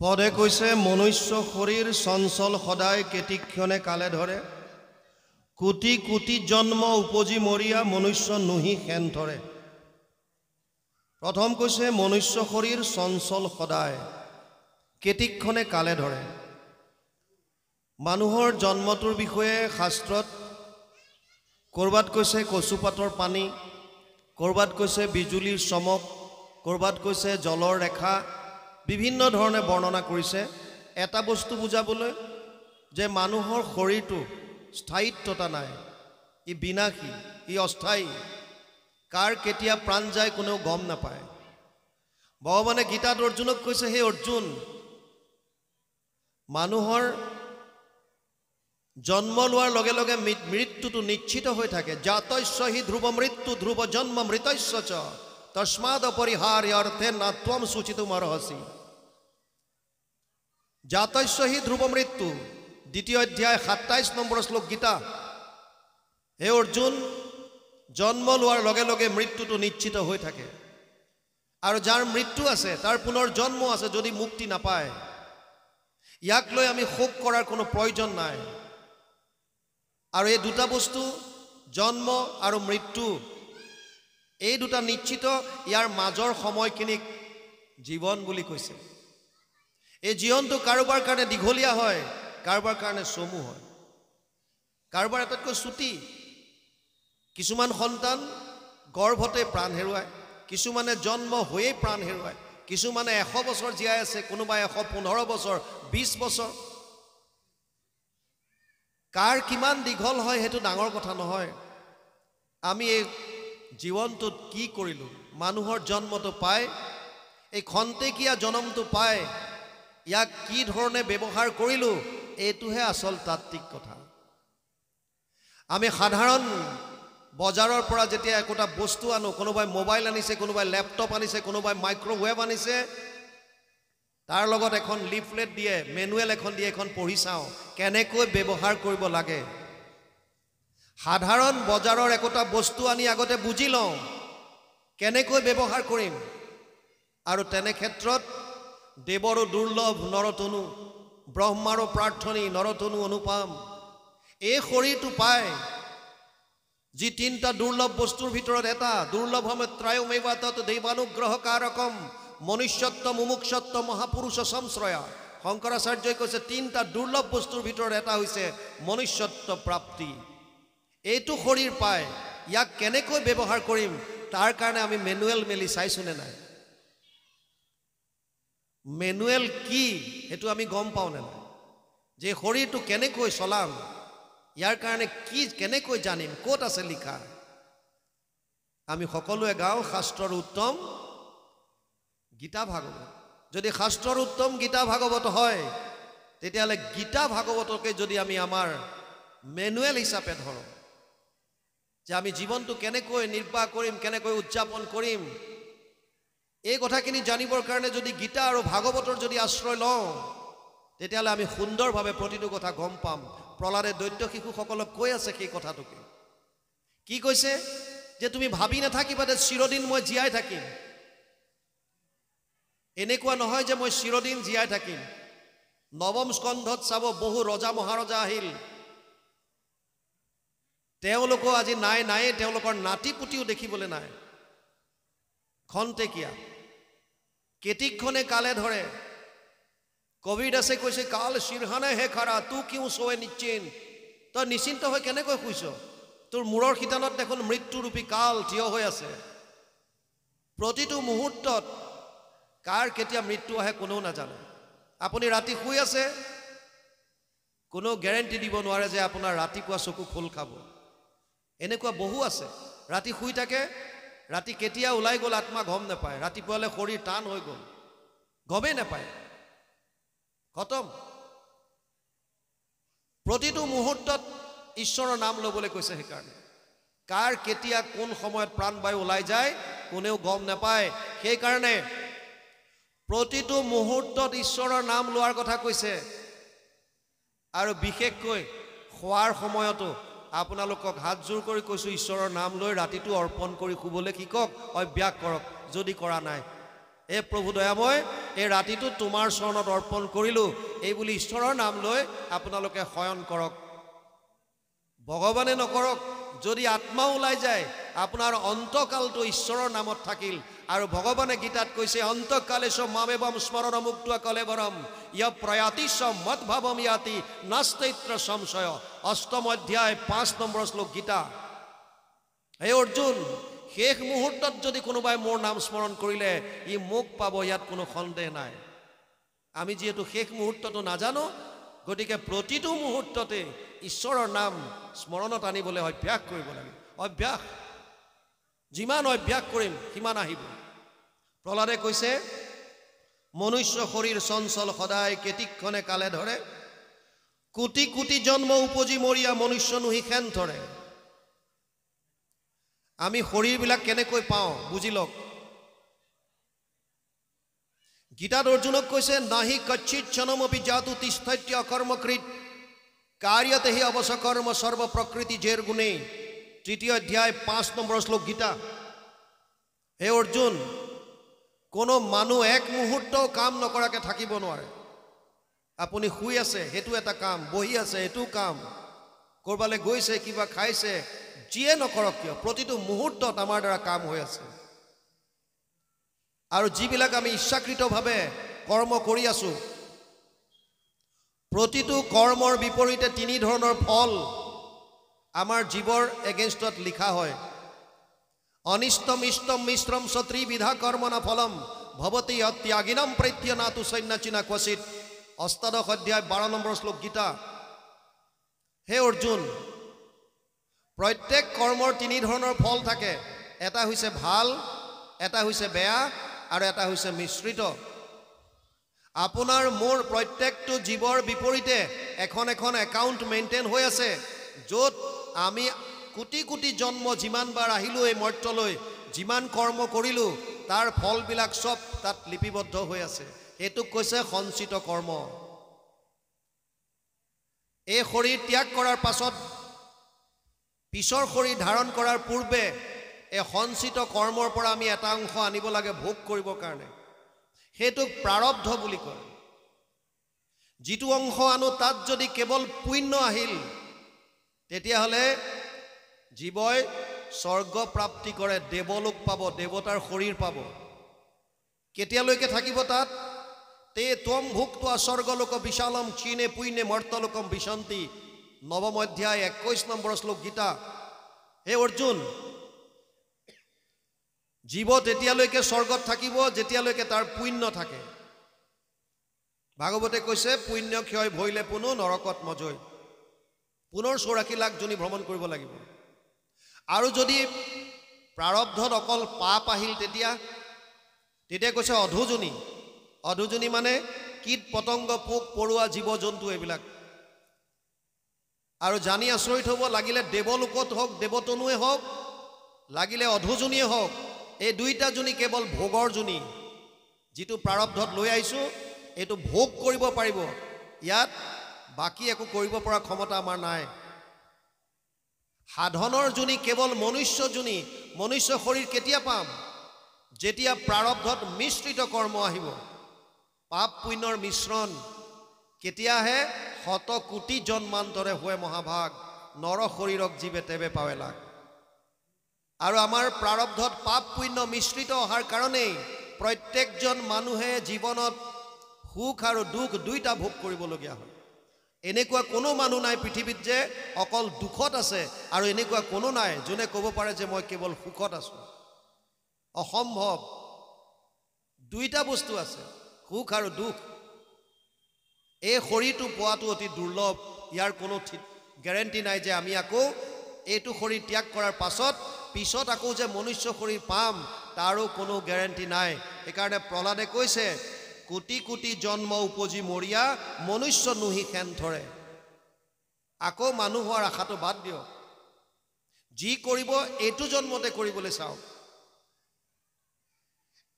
পদে কৈছে মনুষ্য শৰীৰ চঞ্চল সদায় কেতিক্ষণে কালে ধৰে কোটি কোটি জন্ম উপজি মৰিয়া মনুষ্য নুহি খেন ধৰে। প্ৰথম কৈছে মনুষ্য শৰীৰ চঞ্চল সদায় কেতিক্ষণে কালে ধৰে। মানুহৰ জন্মটোৰ বিষয়ে শাস্ত্ৰত কৰবাত কৈছে কচুপাতৰ পানী, কৰবাত কৈছে বিজুলীৰ চমক, কৰবাত কৈছে জলৰ ৰেখা, বিভিন্ন ধৰণে বৰ্ণনা কৰিছে এটা বস্তু বুজাবলৈ যে মানুহৰ শৰীৰটো স্থায়িত্বতা নাই, ই বিনাশী, ই অস্থায়ী, কাৰ কেতিয়া প্ৰাণ যায় কোনেও গম নাপায়। ভগৱানে গীতাত অৰ্জুনক কৈছে, হে অৰ্জুন, মানুহৰ জন্ম লোৱাৰ লগে লগে মৃত্যুটো নিশ্চিত হৈ থাকে। জাতস্য হি ধ্ৰুৱ মৃত্যু ধ্ৰুৱ জন্ম মৃতস্য চ তস্মাদ অপৰিহাৰ্য অৰ্থে ন ত্বম সূচিতুম অৰ্হসি। জাতস্য হি ধ্ৰুৱ মৃত্যু, দ্বিতীয় অধ্যায় 27 নম্বৰ শ্লোক গীতা। হে অৰ্জুন, জন্ম লোৱাৰ লগে লগে মৃত্যুটো নিশ্চিত হৈ থাকে, আৰু যাৰ মৃত্যু আছে তাৰ পুনৰ জন্ম আছে যদি মুক্তি নাপায়। ইয়াক লৈ আমি শোক কৰাৰ কোনো প্ৰয়োজন নাই। আৰু এই দুটা বস্তু জন্ম আৰু মৃত্যু, এই দুটা নিশ্চিত, ইয়াৰ মাজৰ সময়খিনিক জীৱন বুলি কৈছে। এই জীৱনটো কাৰোবাৰ কাৰণে দীঘলীয়া হয়, কাৰোবাৰ কাৰণে চমু হয়, কাৰোবাৰ আটাইতকৈ চুটি। কিছুমান সন্তান গৰ্ভতে প্ৰাণ হেৰুৱায়, কিছুমানে জন্ম হৈয়ে প্ৰাণ হেৰুৱায়, কিছুমানে 100 বছৰ জীয়াই আছে, কোনোবাই 115 বছৰ, 20 বছৰ। কাৰ কিমান দীঘল হয় সেইটো ডাঙৰ কথা নহয়। আমি এই জীৱনটোত কি কৰিলোঁ, মানুহৰ জন্মটো পাই, এই খন্তেকীয়া জন্মটো পাই ইয়াক কি ধৰণে ব্যৱহাৰ কৰিলোঁ, এইটোহে আচল তাত্ত্বিক কথা। আমি সাধাৰণ বজাৰৰ পৰা যেতিয়া একোটা বস্তু আনো, কোনোবাই মোবাইল আনিছে, কোনোবাই লেপটপ আনিছে, কোনোবাই মাইক্ৰৱেভ আনিছে, তাৰ লগত এখন লিফলেট দিয়ে, মেনুৱেল এখন দিয়ে, এখন পঢ়ি চাওঁ কেনেকৈ ব্যৱহাৰ কৰিব লাগে। সাধাৰণ বজাৰৰ একোটা বস্তু আনি আগতে বুজি লওঁ কেনেকৈ ব্যৱহাৰ কৰিম। আৰু তেনে ক্ষেত্ৰত দেৱৰো দুৰ্লভ নৰতনু, ব্ৰহ্মাৰো প্ৰাৰ্থনী নৰতনু অনুপাম। এই শৰীৰটো পায়, যি 3টা দুৰ্লভ বস্তুৰ ভিতৰত এটা। দুৰ্লভম ত্ৰয়মেৱা তৎ দেৱানুগ্ৰহ কাৰকম মনুষ্যত্ব মুমুক্ষত্ব মহাপুৰুষ সংশ্ৰয়া। শংকৰাচাৰ্যই কৈছে 3টা দুৰ্লভ বস্তুৰ ভিতৰত এটা হৈছে মনুষ্যত্ব প্ৰাপ্তি। এইটো শৰীৰ পায়, ইয়াক কেনেকৈ ব্যৱহাৰ কৰিম তাৰ কাৰণে আমি মেনুৱেল মেলি চাইছোনে নাই? মেনুৱেল কি সেইটো আমি গম পাওঁ নে নাই? যে শৰীৰটো কেনেকৈ চলাম, ইয়াৰ কাৰণে কি কেনেকৈ জানিম, ক'ত আছে লিখা? আমি সকলোৱে গাওঁ শাস্ত্ৰৰ উত্তম গীতা ভাগৱত। যদি শাস্ত্ৰৰ উত্তম গীতা ভাগৱত হয়, তেতিয়াহ'লে গীতা ভাগৱতকে যদি আমি আমাৰ মেনুৱেল হিচাপে ধৰোঁ, যে আমি জীৱনটো কেনেকৈ নিৰ্বাহ কৰিম, কেনেকৈ উদযাপন কৰিম, এই কথাখিনি জানিবৰ কাৰণে যদি গীতা আৰু ভাগৱতৰ যদি আশ্ৰয় লওঁ, তেতিয়াহ'লে আমি সুন্দৰভাৱে প্ৰতিটো কথা গম পাম। প্ৰহ্লাদে দৈত্য শিশুসকলক কৈ আছে সেই কথাটোকে। কি কৈছে? যে তুমি ভাবি নাথাকিবা যে চিৰদিন মই জীয়াই থাকিম। এনেকুৱা নহয় যে মই চিৰদিন জীয়াই থাকিম। নৱম স্কন্ধত চাব, বহু ৰজা মহাৰজা আহিল, তেওঁলোকো আজি নায়ে, তেওঁলোকৰ নাতি পুতিও দেখিবলৈ নাই। খন্তেকীয়া, কেতিক্ষণে কালে ধৰে। কবিৰ দাসে কৈছে, কাল শিৰহানে হে খাৰা তু কিউ সোৱে নিশ্চিন্ত। তই নিশ্চিন্ত হৈ কেনেকৈ শুইছ? তোৰ মূৰৰ শিতানত দেখোন মৃত্যুৰূপী কাল থিয় হৈ আছে। প্ৰতিটো মুহূৰ্তত কাৰ কেতিয়া মৃত্যু আহে কোনেও নাজানে। আপুনি ৰাতি শুই আছে, কোনো গেৰেণ্টি দিব নোৱাৰে যে আপোনাৰ ৰাতিপুৱা চকু খোল খাব। এনেকুৱা বহু আছে, ৰাতি শুই থাকে, ৰাতি কেতিয়া ওলাই গ'ল আত্মা গম নাপায়, ৰাতিপুৱালৈ শৰীৰ টান হৈ গ'ল, গমেই নাপায়, খতম। প্ৰতিটো মুহূৰ্তত ঈশ্বৰৰ নাম ল'বলৈ কৈছে। সেইকাৰণে কাৰ কেতিয়া কোন সময়ত প্ৰাণবায়ু ওলাই যায় কোনেও গম নাপায়। সেইকাৰণে প্ৰতিটো মুহূৰ্তত ঈশ্বৰৰ নাম লোৱাৰ কথা কৈছে। আৰু বিশেষকৈ খোৱাৰ সময়তো আপোনালোকক হাতজোৰ কৰি কৈছোঁ, ঈশ্বৰৰ নাম লৈ ৰাতিটো অৰ্পণ কৰি শুবলৈ শিকক, অভ্যাস কৰক যদি কৰা নাই। হে প্ৰভু দয়াময়, এই ৰাতিটো তোমাৰ চৰণত অৰ্পণ কৰিলোঁ এই বুলি ঈশ্বৰৰ নাম লৈ আপোনালোকে শয়ন কৰক। ভগৱানে নকৰক, যদি আত্মা ওলাই যায় আপোনাৰ অন্তকালটো ঈশ্বৰৰ নামত থাকিল। আৰু ভগৱানে গীতাত কৈছে অন্তকালেশ মামেবম স্মৰণ মুক্তা কলেবৰম ইয় প্ৰয়াতি মদভাৱম ইয়াতি নাস্তৈত্ৰ সংশয়। অষ্টম অধ্যায় 5 নম্বৰ শ্লোক গীতা। হে অৰ্জুন, শেষ মুহূৰ্তত যদি কোনোবাই মোৰ নাম স্মৰণ কৰিলে ই মোক পাব, ইয়াত কোনো সন্দেহ নাই। আমি যিহেতু শেষ মুহূৰ্তটো নাজানো, গতিকে প্ৰতিটো মুহূৰ্ততে ঈশ্বৰৰ নাম স্মৰণত আনিবলৈ অভ্যাস কৰিব লাগে। অভ্যাস, যিমান অভ্যাস কৰিম সিমান আহিব। প্ৰহ্লাদে কৈছে মনুষ্য শৰীৰ চঞ্চল সদায় কেতিক্ষণে কালে ধৰে, কোটি কোটি জন্ম উপজি মৰিয়া মনুষ্য নুহি খেন ধৰে। আমি শৰীৰবিলাক কেনেকৈ পাওঁ বুজি লওক। গীতাত অৰ্জুনক কৈছে নাহি কচ্ছিত ক্ষণমপি জাতু তিষ্ঠত্য কৰ্মকৃত কাৰ্যতেহি অৱশ্য কৰ্ম সৰ্ব প্ৰকৃতি জেৰ গুণে। 3 অধ্যায় 5 নম্বৰ শ্লোক গীতা। হে অৰ্জুন, কোনো মানুহ এক মুহূৰ্তও কাম নকৰাকৈ থাকিব নোৱাৰে। আপুনি শুই আছে সেইটো এটা কাম, বহি আছে সেইটো কাম, ক'ৰবালৈ গৈছে কিবা খাইছে, যিয়ে নকৰক কিয় প্ৰতিটো মুহূৰ্তত আমাৰ দ্বাৰা কাম হৈ আছে। আৰু যিবিলাক আমি ইচ্ছাকৃতভাৱে কৰ্ম কৰি আছোঁ, প্ৰতিটো কৰ্মৰ বিপৰীতে 3 ধৰণৰ ফল আমাৰ জীৱৰ এগেইনষ্টত লিখা হয়। অনিষ্টম ইষ্টম মিশ্ৰম সত্ৰী বিধা কৰ্মনা ফলম ভৱতি অত্যাগিনম প্ৰত্য নাতু সন্ন্যাচিনা ক্বচিত। অষ্টাদশ অধ্যায় 12 নম্বৰ শ্লোক গীতা। হে অৰ্জুন, প্ৰত্যেক কৰ্মৰ 3 ধৰণৰ ফল থাকে। এটা হৈছে ভাল, এটা হৈছে বেয়া আৰু এটা হৈছে মিশ্ৰিত। আপোনাৰ মোৰ প্ৰত্যেকটো জীৱৰ বিপৰীতে এখন এখন একাউণ্ট মেইনটেইন হৈ আছে, য'ত আমি কোটি কোটি জন্ম যিমানবাৰ আহিলোঁ এই মৰ্ত্যলৈ, যিমান কৰ্ম কৰিলোঁ তাৰ ফলবিলাক চব তাত লিপিবদ্ধ হৈ আছে। এইটোক কৈছে সঞ্চিত কৰ্ম। এই শৰীৰ ত্যাগ কৰাৰ পাছত পিছৰ শৰীৰ ধাৰণ কৰাৰ পূৰ্বে এই সঞ্চিত কৰ্মৰ পৰা আমি এটা অংশ আনিব লাগে ভোগ কৰিবৰ কাৰণে। সেইটোক প্ৰাৰব্ধ বুলি কয়। যিটো অংশ আনো তাত যদি কেৱল পুণ্য আহিল তেতিয়াহ'লে জীৱই স্বৰ্গ প্ৰাপ্তি কৰে, দেৱলোক পাব, দেৱতাৰ শৰীৰ পাব। কেতিয়ালৈকে থাকিব তাত? তে ত্বম ভুক্ত্বা স্বৰ্গলোক বিশালম ক্ষীণে পুণ্যে মৰ্তলোকম বিশন্তি। 9ম অধ্যায় 21 নম্বৰ শ্লোক গীতা। হে অৰ্জুন, জীৱ তেতিয়ালৈকে স্বৰ্গত থাকিব যেতিয়ালৈকে তাৰ পুণ্য থাকে। ভাগৱতে কৈছে পুণ্য ক্ষয় ভৈলে পুনু নৰকত মজৈ। পুনৰ 84 লাখ জনী ভ্ৰমণ কৰিব লাগিব। আৰু যদি প্ৰাৰব্ধত অকল পাপ আহিল তেতিয়া কৈছে অধোজনী। অধোজনী মানে কীট পতংগ পোক পৰুৱা জীৱ জন্তু এইবিলাক। আৰু জানি আচৰিত হ'ব, লাগিলে দেৱলোকত হওক, দেৱতনুৱে হওক, লাগিলে অধোজনীয়ে হওক, এই 2টা জনী কেৱল ভোগৰ জনী। যিটো প্ৰাৰব্ধত লৈ আহিছোঁ এইটো ভোগ কৰিব পাৰিব, ইয়াত বাকী একো কৰিব পৰা ক্ষমতা আমাৰ নাই। সাধনৰ জনী কেৱল মনুষ্য জনী। মনুষ্য শৰীৰ কেতিয়া পাম? যেতিয়া প্ৰাৰব্ধত মিশ্ৰিত কৰ্ম আহিব। পাপ পুণ্যৰ মিশ্ৰণ কেতিয়া আহে? 100 কোটি জন্মান্তৰে হয় মহাভাগ নৰ শৰীৰক জীৱে তেবে পাৱে লাগ। আৰু আমাৰ প্ৰাৰব্ধত পাপ পুণ্য মিশ্ৰিত অহাৰ কাৰণেই প্ৰত্যেকজন মানুহে জীৱনত সুখ আৰু দুখ 2টা ভোগ কৰিবলগীয়া হয়। এনেকুৱা কোনো মানুহ নাই পৃথিৱীত যে অকল দুখত আছে, আৰু এনেকুৱা কোনো নাই যোনে ক'ব পাৰে যে মই কেৱল সুখত আছোঁ। অসম্ভৱ। 2টা বস্তু আছে, সুখ আৰু দুখ। এই শৰীৰটো পোৱাটো অতি দুৰ্লভ। ইয়াৰ কোনো গেৰেণ্টি নাই যে আমি আকৌ এইটো শৰীৰ ত্যাগ কৰাৰ পিছত আকৌ যে মনুষ্য শৰীৰ পাম, তাৰো কোনো গেৰেণ্টি নাই। সেইকাৰণে প্ৰহ্লাদে কৈছে কোটি কোটি জন্ম উপজি মৰিয়া মনুষ্য নুহি খেন ধৰে। আকৌ মানুহ হোৱাৰ আশাটো বাদ দিয়ক। যি কৰিব এইটো জন্মতে কৰিবলৈ চাওক।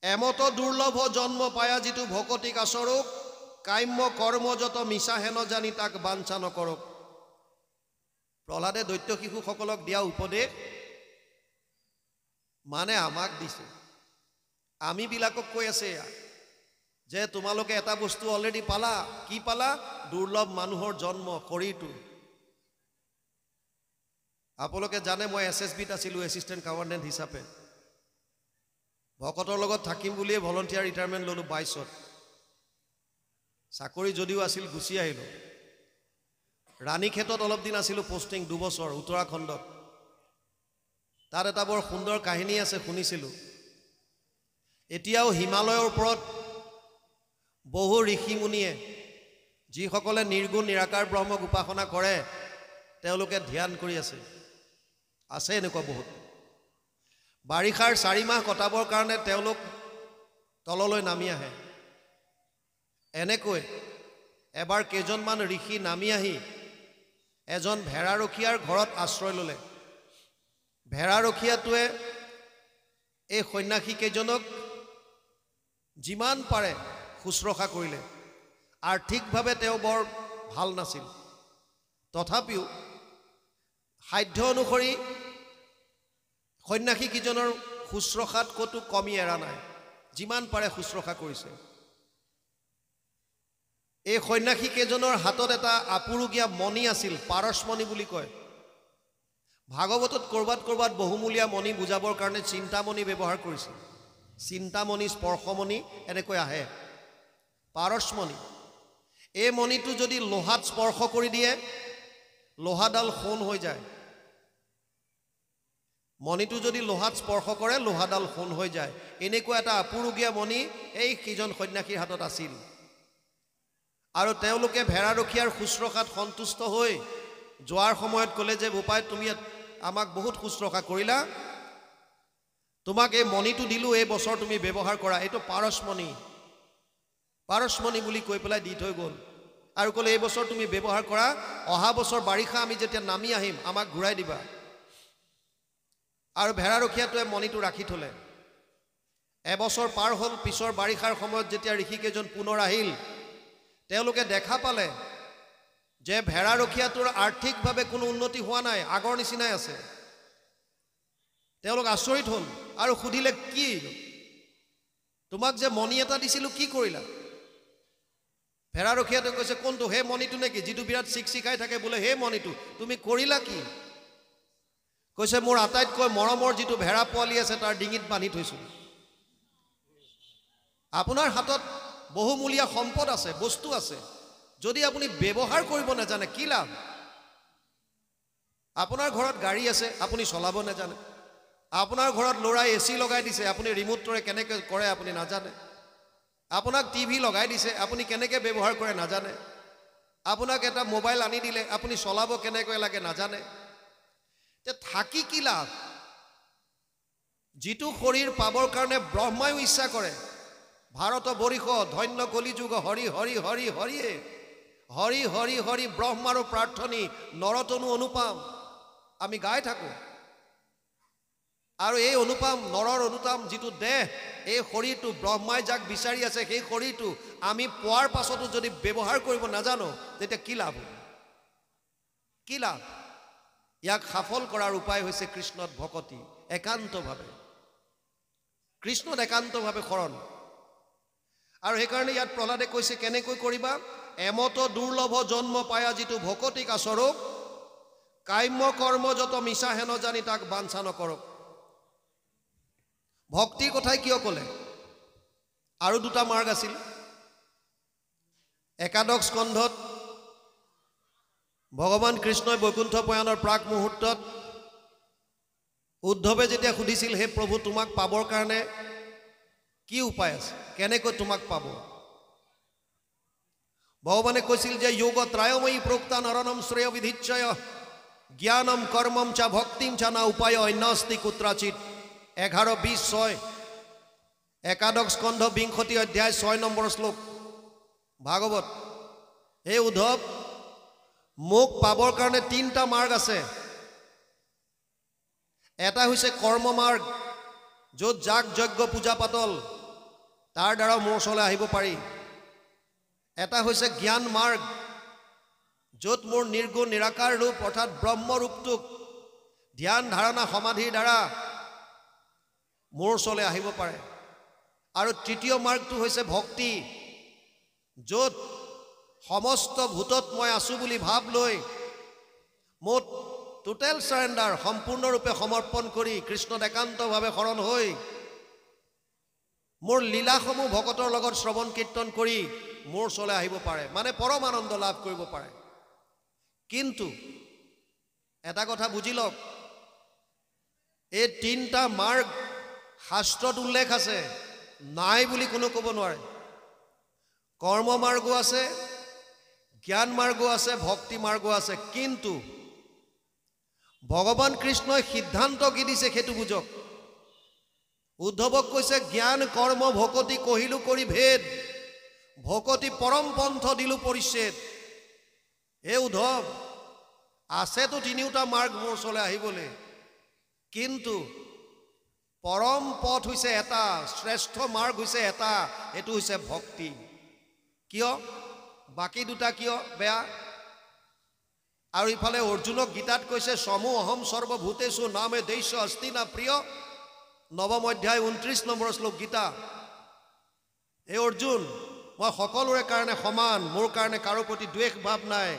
এমত দুৰ্লভ জন্ম পায়া যিটো ভকতিক আচৰক কাম্য কৰ্ম যত মিছা হেন জানি তাক বাঞ্ছা নকৰক। প্ৰহ্লাদে দৈত্য শিশুসকলক দিয়া উপদেশ মানে আমাক দিছে। আমিবিলাকক কৈ আছে যে তোমালোকে এটা বস্তু অলৰেডি পালা, কি পালা? দুৰ্লভ মানুহৰ জন্ম, শৰীৰটো। আপোনালোকে জানে মই SSBত আছিলোঁ, এছিষ্টেণ্ট কমাণ্ডেণ্ট হিচাপে। ভকতৰ লগত থাকিম বুলিয়ে ভলণ্টিয়াৰ ৰিটায়াৰমেণ্ট ল'লোঁ 22ত। চাকৰি যদিও আছিল গুচি আহিলোঁ। ৰাণীক্ষেত্ৰত অলপ দিন আছিলোঁ, পষ্টিং 2 বছৰ উত্তৰাখণ্ডত। তাত এটা বৰ সুন্দৰ কাহিনী আছে, শুনিছিলোঁ। এতিয়াও হিমালয়ৰ ওপৰত বহু ঋষিমুনিয়ে, যিসকলে নিৰ্গুণ নিৰাকাৰ ব্ৰহ্মক উপাসনা কৰে, তেওঁলোকে ধ্যান কৰি আছে এনেকুৱা বহুত। বাৰিষাৰ 4 মাহ কটাবৰ কাৰণে তেওঁলোক তললৈ নামি আহে। এনেকৈ এবাৰ কেইজনমান ঋষি নামি আহি এজন ভেড়াৰখীয়াৰ ঘৰত আশ্ৰয় ল'লে। ভেড়াৰখীয়াটোৱে এই সন্ন্যাসী কেইজনক যিমান পাৰে শুশ্ৰূষা কৰিলে। আৰ্থিকভাৱে তেওঁ বৰ ভাল নাছিল, তথাপিও সাধ্য অনুসৰি সন্ন্যাসী কেইজনৰ শুশ্ৰূষাত ক'তো কমি এৰা নাই, যিমান পাৰে শুশ্ৰূষা কৰিছে। এই সন্ন্যাসী কেইজনৰ হাতত এটা আপুৰুগীয়া মণি আছিল, পাৰসমণি বুলি কয়। ভাগৱতত ক'ৰবাত বহুমূলীয়া মণি বুজাবৰ কাৰণে চিন্তামণি ব্যৱহাৰ কৰিছিল। চিন্তামণি, স্পৰ্শমণি এনেকৈ আহে। পাৰসমণি, এই মণিটো যদি লোহাত স্পৰ্শ কৰি দিয়ে, লোহাডাল সোণ হৈ যায়। মণিটো যদি লোহাত স্পৰ্শ কৰে, লোহাডাল সোণ হৈ যায়। এনেকুৱা এটা আপুৰুগীয়া মণি এই কেইজন সন্ন্যাসীৰ হাতত আছিল। আৰু তেওঁলোকে ভেড়াৰখীয়াৰ শুশ্ৰূষাত সন্তুষ্ট হৈ যোৱাৰ সময়ত ক'লে যে বোপাই, তুমি আমাক বহুত শুশ্ৰূষা কৰিলা, তোমাক এই মণিটো দিলোঁ, এই বছৰ তুমি ব্যৱহাৰ কৰা, এইটো পাৰসমণি। পাৰসমণি বুলি কৈ পেলাই দি থৈ গ'ল আৰু ক'লে এই বছৰ তুমি ব্যৱহাৰ কৰা, অহা বছৰ বাৰিষা আমি যেতিয়া নামি আহিম আমাক ঘূৰাই দিবা। আৰু ভেড়াৰখীয়াটোৱে মণিটো ৰাখি থ'লে। এবছৰ পাৰ হ'ল। পিছৰ বাৰিষাৰ সময়ত যেতিয়া ঋষিকেইজন পুনৰ আহিল, তেওঁলোকে দেখা পালে যে ভেড়াৰখীয়াটোৰ আৰ্থিকভাৱে কোনো উন্নতি হোৱা নাই, আগৰ নিচিনাই আছে। তেওঁলোক আচৰিত হ'ল আৰু সুধিলে, কি তোমাক যে মণি এটা দিছিলোঁ, কি কৰিলা? ভেড়াৰখীয়াটোৱে কৈছে, কোনটো? সেই মণিটো নেকি, যিটো বিৰাট চিকচিকাই থাকে? বোলে সেই মণিটো। তুমি কৰিলা কি? কৈছে, মোৰ আটাইতকৈ মৰমৰ যিটো ভেড়া পোৱালি আছে তাৰ ডিঙিত বান্ধি থৈছোঁ। আপোনাৰ হাতত বহুমূলীয়া সম্পদ আছে, বস্তু আছে, যদি আপুনি ব্যৱহাৰ কৰিব নাজানে কি লাভ? আপোনাৰ ঘৰত গাড়ী আছে, আপুনি চলাব নাজানে। আপোনাৰ ঘৰত ল'ৰাই AC লগাই দিছে, আপুনি ৰিম'টৰে কেনেকৈ কৰে আপুনি নাজানে। আপোনাক TV লগাই দিছে, আপুনি কেনেকৈ ব্যৱহাৰ কৰে নাজানে। আপোনাক এটা মোবাইল আনি দিলে, আপুনি চলাব কেনেকৈ লাগে নাজানে। তে থাকি কি লাভ? যিটো শৰীৰ পাবৰ কাৰণে ব্ৰহ্মায়ো ইচ্ছা কৰে, ভাৰত বৰিষ ধন্য কলিযুগ হৰি হৰি হৰি হৰিয়ে, হৰি হৰি হৰি ব্ৰহ্মাৰো প্ৰাৰ্থনী, নৰতনু অনুপাম, আমি গাই থাকোঁ। আৰু এই অনুপাম, নৰৰ অনুপাম যিটো দেহ, এই শৰীৰটো ব্ৰহ্মাই যাক বিচাৰি আছে, সেই শৰীৰটো আমি পোৱাৰ পাছতো যদি ব্যৱহাৰ কৰিব নাজানো, তেতিয়া কি লাভ? কি লাভ? ইয়াক সফল কৰাৰ উপায় হৈছে কৃষ্ণত ভকতি, একান্তভাৱে কৃষ্ণত একান্তভাৱে শৰণ। আৰু সেইকাৰণে ইয়াত প্ৰহ্লাদে কৈছে, কেনেকৈ কৰিবা? এমত দুৰ্লভ জন্ম পায়া যিটো ভকতিক আচৰক, কাম্য কৰ্ম যত মিছা হেন জানি তাক বাঞ্ছা নকৰক। ভক্তিৰ কথাই কিয় ক'লে? আৰু দুটা মাৰ্গ আছিল। একাদশ স্কন্ধত ভগৱান কৃষ্ণই বৈকুণ্ঠ প্ৰয়াণৰ প্ৰাক মুহূৰ্তত উদ্ধৱে যেতিয়া সুধিছিল, হে প্ৰভু, তোমাক পাবৰ কাৰণে কি উপায় আছে, কেনেকৈ তোমাক পাব? ভগৱানে কৈছিল যে যোগ ত্ৰায়ময়ী প্ৰোক্তা নৰনম শ্ৰেয় বিধিচ্ছয় জ্ঞানম কৰ্মম চা ভক্তিম চা না উপায় অন্যস্তি কুত্ৰাচিত। 11:20 একাদশ স্কন্ধ 20 অধ্যায় 6 নম্বৰ শ্লোক ভাগৱত। হে উদ্ধৱ, মোক পাবৰ কাৰণে 3টা মাৰ্গ আছে। এটা হৈছে কৰ্ম মাৰ্গ, য'ত যাগ যজ্ঞ পূজা পাতল, তাৰ দ্বাৰা মোৰ ওচৰলৈ আহিব পাৰি। এটা হৈছে জ্ঞান মাৰ্গ, য'ত মোৰ নিৰ্গুণ নিৰাকাৰ ৰূপ অৰ্থাৎ ব্ৰহ্মৰূপটোক ধ্যান ধাৰণা সমাধিৰ দ্বাৰা মোৰ ওচৰলৈ আহিব পাৰে। আৰু তৃতীয় মাৰ্গটো হৈছে ভক্তি, য'ত সমস্ত ভূতত মই আছোঁ বুলি ভাৱ লৈ মোৰ টোটেল সাৰেণ্ডাৰ সম্পূৰ্ণৰূপে সমৰ্পণ কৰি কৃষ্ণত একান্তভাৱে শৰণ হৈ মোৰ লীলাসমূহ ভকতৰ লগত শ্ৰৱণ কীৰ্তন কৰি মোৰ ওচৰলৈ আহিব পাৰে, মানে পৰম আনন্দ লাভ কৰিব পাৰে। কিন্তু এটা কথা বুজি লওক, এই তিনিটা মাৰ্গ শাস্ত্ৰত উল্লেখ আছে, নাই বুলি কোনো ক'ব নোৱাৰে। কৰ্ম মাৰ্গ আছে, জ্ঞান মাৰ্গ আছে, ভক্তি মাৰ্গ আছে। কিন্তু ভগৱান কৃষ্ণই সিদ্ধান্ত কি দিছে সেইটো বুজক। উদ্ধৱক কৈছে জ্ঞান কৰ্ম ভকতি কহিলো কৰি ভেদ, ভকতি পৰম পন্থ দিলো পৰিচ্ছেদ। এই উদ্ধৱ, আছেতো তিনিওটা মাৰ্গ মোৰ ওচৰলৈ আহিবলৈ, কিন্তু পৰম পথ হৈছে এটা, শ্ৰেষ্ঠ মাৰ্গ হৈছে এটা, এইটো হৈছে ভক্তি। কিয়? বাকী দুটা কিয় বেয়া? আৰু ইফালে অৰ্জুনক গীতাত কৈছে সমু অহম সৰ্বভূতেষু নামে দেশ্য অস্তি না প্ৰিয়, নৱম অধ্যায় 29 নম্বৰ শ্লোক গীতা। এই অৰ্জুন, মই সকলোৰে কাৰণে সমান, মোৰ কাৰণে কাৰো প্ৰতি দ্বেষ ভাৱ নাই,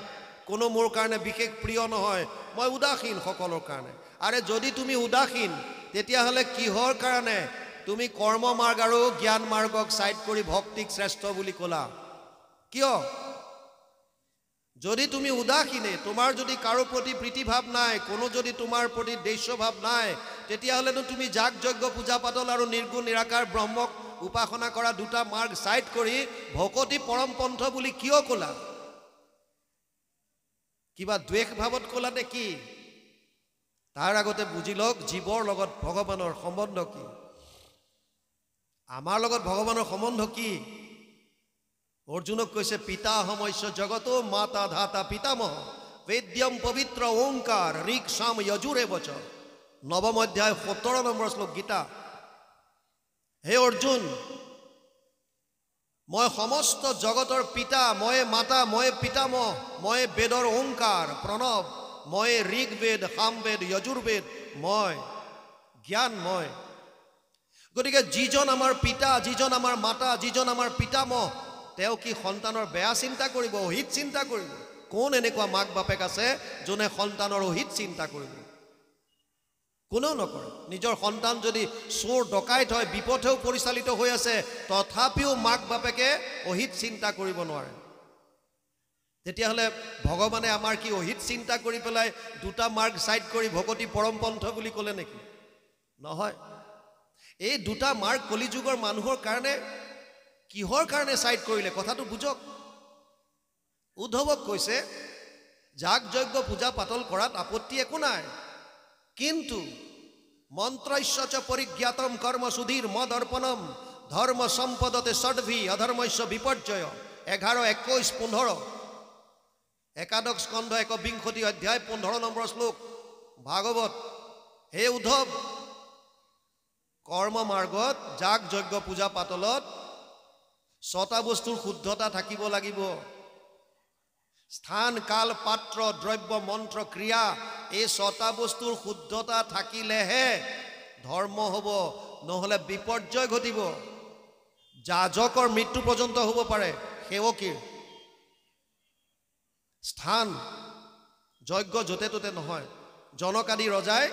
কোনো মোৰ কাৰণে বিশেষ প্ৰিয় নহয়, মই উদাসীন সকলৰ কাৰণে। আৰে যদি তুমি উদাসীন, তেতিয়াহ'লে কিহৰ কাৰণে তুমি কৰ্ম মাৰ্গ আৰু জ্ঞান মাৰ্গক ছাইড কৰি ভক্তিক শ্ৰেষ্ঠ বুলি ক'লা? কিয়? যদি তুমি উদাসীনে, তোমাৰ যদি কাৰো প্ৰতি প্ৰীতিভাৱ নাই, কোনো যদি তোমাৰ প্ৰতি দ্বেষভাৱ নাই, তেতিয়াহ'লেনো তুমি যাগ যজ্ঞ পূজা পাতল আৰু নিৰ্গুণ নিৰাকাৰ ব্ৰহ্মক উপাসনা কৰা দুটা মাৰ্গ ছাইড কৰি ভকতি পৰম পন্থ বুলি কিয় ক'লা? কিবা দ্বেষ ভাৱত ক'লা নে কি? তাৰ আগতে বুজি লওক জীৱৰ লগত ভগৱানৰ সম্বন্ধ কি, আমাৰ লগত ভগৱানৰ সম্বন্ধ কি। অৰ্জুনক কৈছে পিতা সমস্য জগত মাতা ধাতা পিতামহ বেদ্যম পবিত্ৰ ওংকাৰ ঋক সাম যজুৰে বচ, নৱম অধ্যায় 17 নম্বৰ শ্লোক গীতা। হে অৰ্জুন, মই সমস্ত জগতৰ পিতা, মই মাতা, মই পিতামহ, মই বেদৰ ওংকাৰ প্ৰণৱ, মই ঋগবেদ সামবেদ যজুৰ্বেদ, মই জ্ঞান মই। গতিকে যিজন আমাৰ পিতা, যিজন আমাৰ মাতা, যিজন আমাৰ পিতামহ, তেওঁ কি সন্তানৰ বেয়া চিন্তা কৰিব, অহিত চিন্তা কৰিব? কোন এনেকুৱা মাক বাপেক আছে যোনে সন্তানৰ অহিত চিন্তা কৰিব? কোনেও নকৰে। নিজৰ সন্তান যদি চোৰ ডকাইত হয়, বিপথেও পৰিচালিত হৈ আছে, তথাপিও মাক বাপেকে অহিত চিন্তা কৰিব নোৱাৰে। তেতিয়াহ'লে ভগৱানে আমাৰ কি অহিত চিন্তা কৰি পেলাই দুটা মাৰ্গ ছাইড কৰি ভকতি পৰম পন্থ বুলি ক'লে নেকি? নহয়। এই দুটা মাৰ্গ কলিযুগৰ মানুহৰ কাৰণে কিহৰ কাৰণে ছাইড কৰিলে কথাটো বুজক। উদ্ধৱক কৈছে যাগ যজ্ঞ পূজা পাতল কৰাত আপত্তি একো নাই, কিন্তু মন্ত্ৰস্য চ পৰিজ্ঞাতম কৰ্ম সুধীৰ মদৰ্পণম ধৰ্ম সম্পদতে ষডভি অধৰ্মস্য বিপৰ্যয় 11, 21, 15 একাদশ স্কন্ধ 21 অধ্যায় 15 নম্বৰ শ্লোক ভাগৱত। হে উদ্ধৱ, কৰ্ম মাৰ্গত যাগ যজ্ঞ পূজা পাতলত 6টা বস্তুৰ শুদ্ধতা থাকিব লাগিব। স্থান কাল পাত্ৰ দ্ৰব্য মন্ত্ৰ ক্ৰিয়া, এই 6টা বস্তুৰ শুদ্ধতা থাকিলেহে ধৰ্ম হ'ব, নহ'লে বিপৰ্যয় ঘটিব। যাজকৰ মৃত্যু পৰ্যন্ত হ'ব পাৰে, সেৱকীৰ। স্থান যজ্ঞ য'তে ত'তে নহয়। জনক আদি ৰজাই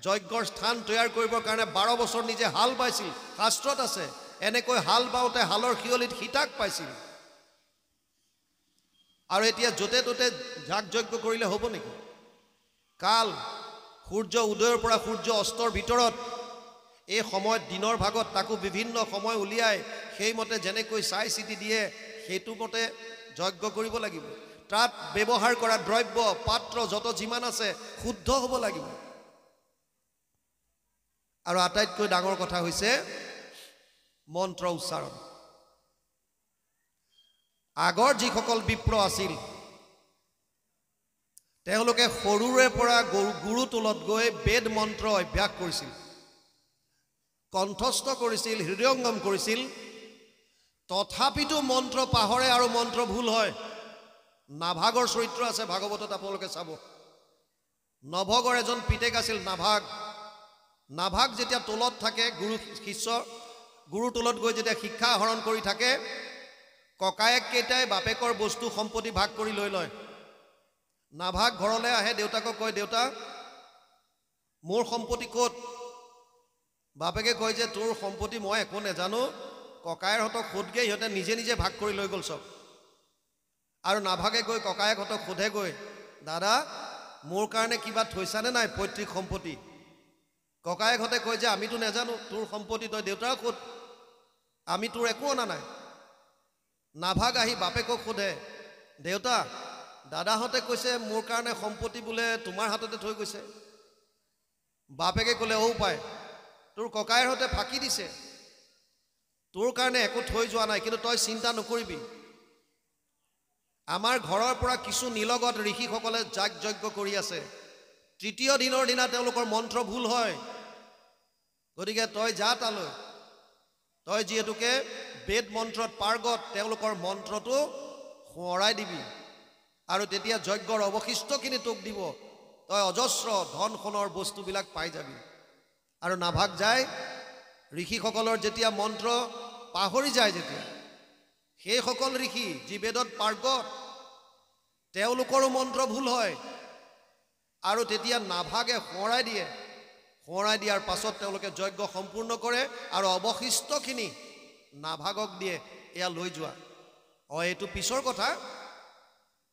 যজ্ঞৰ স্থান তৈয়াৰ কৰিবৰ কাৰণে 12 বছৰ নিজে হাল বাইছিল, শাস্ত্ৰত আছে। এনেকৈ হাল বাওঁতে হালৰ শিয়লিত সীতাক পাইছিল। আৰু এতিয়া য'তে ত'তে যাগ যজ্ঞ কৰিলে হ'ব নেকি? কাল সূৰ্য উদয়ৰ পৰা সূৰ্য অস্তৰ ভিতৰত এই সময়ত দিনৰ ভাগত তাকো বিভিন্ন সময় উলিয়াই সেইমতে যেনেকৈ চাই চিতি দিয়ে সেইটো মতে যজ্ঞ কৰিব লাগিব। তাত ব্যৱহাৰ কৰা দ্ৰব্য পাত্ৰ যত যিমান আছে শুদ্ধ হ'ব লাগিব। আৰু আটাইতকৈ ডাঙৰ কথা হৈছে মন্ত্ৰ উচ্চাৰণ। আগৰ যিসকল বিপ্ৰ আছিল তেওঁলোকে সৰুৰে পৰা গুৰু তলত গৈ বেদ মন্ত্ৰ অভ্যাস কৰিছিল, কণ্ঠস্থ কৰিছিল, হৃদয়ংগম কৰিছিল। তথাপিতো মন্ত্ৰ পাহৰে আৰু মন্ত্ৰ ভুল হয়। নাভাগৰ চৰিত্ৰ আছে ভাগৱতত, আপোনালোকে চাব। নভগৰ এজন পিতেক আছিল নাভাগ। নাভাগ যেতিয়া তলত থাকে, গুৰু শিষ্য গুৰু তলত গৈ যেতিয়া শিক্ষা আহৰণ কৰি থাকে, ককায়েক কেইটাই বাপেকৰ বস্তু সম্পত্তি ভাগ কৰি লৈ লয় নাভাগ ঘৰলৈ আহে দেউতাকক কয় দেউতা মোৰ সম্পত্তি ক'ত বাপেকে কয় যে তোৰ সম্পত্তি মই একো নেজানো ককায়েৰহঁতক সোধগে ইহঁতে নিজে নিজে ভাগ কৰি লৈ গ'ল চব আৰু নাভাগে গৈ ককায়েকহঁতক সোধে গৈ দাদা মোৰ কাৰণে কিবা থৈছানে নাই পৈতৃক সম্পত্তি ককায়েকহঁতে কয় যে আমিতো নেজানো তোৰ সম্পত্তি তই দেউতাক সোধ আমি তোৰ একো অনা নাই নাভাগ আহি বাপেকক সোধে দেউতা দাদাহঁতে কৈছে মোৰ কাৰণে সম্পত্তি বোলে তোমাৰ হাততে থৈ গৈছে বাপেকে ক'লে ঔ পায় তোৰ ককায়েৰহঁতে ফাঁকি দিছে তোৰ কাৰণে একো থৈ যোৱা নাই কিন্তু তই চিন্তা নকৰিবি আমাৰ ঘৰৰ পৰা কিছু নিলগত ঋষিসকলে যাগ যজ্ঞ কৰি আছে তৃতীয় দিনৰ দিনা তেওঁলোকৰ মন্ত্ৰ ভুল হয় গতিকে তই যা তালৈ তই যিহেতুকে বেদ মন্ত্ৰত পাৰ্গত তেওঁলোকৰ মন্ত্ৰটো সোঁৱৰাই দিবি আৰু তেতিয়া যজ্ঞৰ অৱশিষ্টখিনি তোক দিব তই অজস্ৰ ধন সোণৰ বস্তুবিলাক পাই যাবি আৰু নাভাগ যায় ঋষিসকলৰ যেতিয়া মন্ত্ৰ পাহৰি যায় যেতিয়া সেইসকল ঋষি যি বেদত পাৰ্গত তেওঁলোকৰো মন্ত্ৰ ভুল হয় আৰু তেতিয়া নাভাগে সোঁৱৰাই দিয়ে সোঁৱৰাই দিয়াৰ পাছত তেওঁলোকে যজ্ঞ সম্পূৰ্ণ কৰে আৰু অৱশিষ্টখিনি নাভাগক দিয়ে এয়া লৈ যোৱা এইটো পিছৰ কথা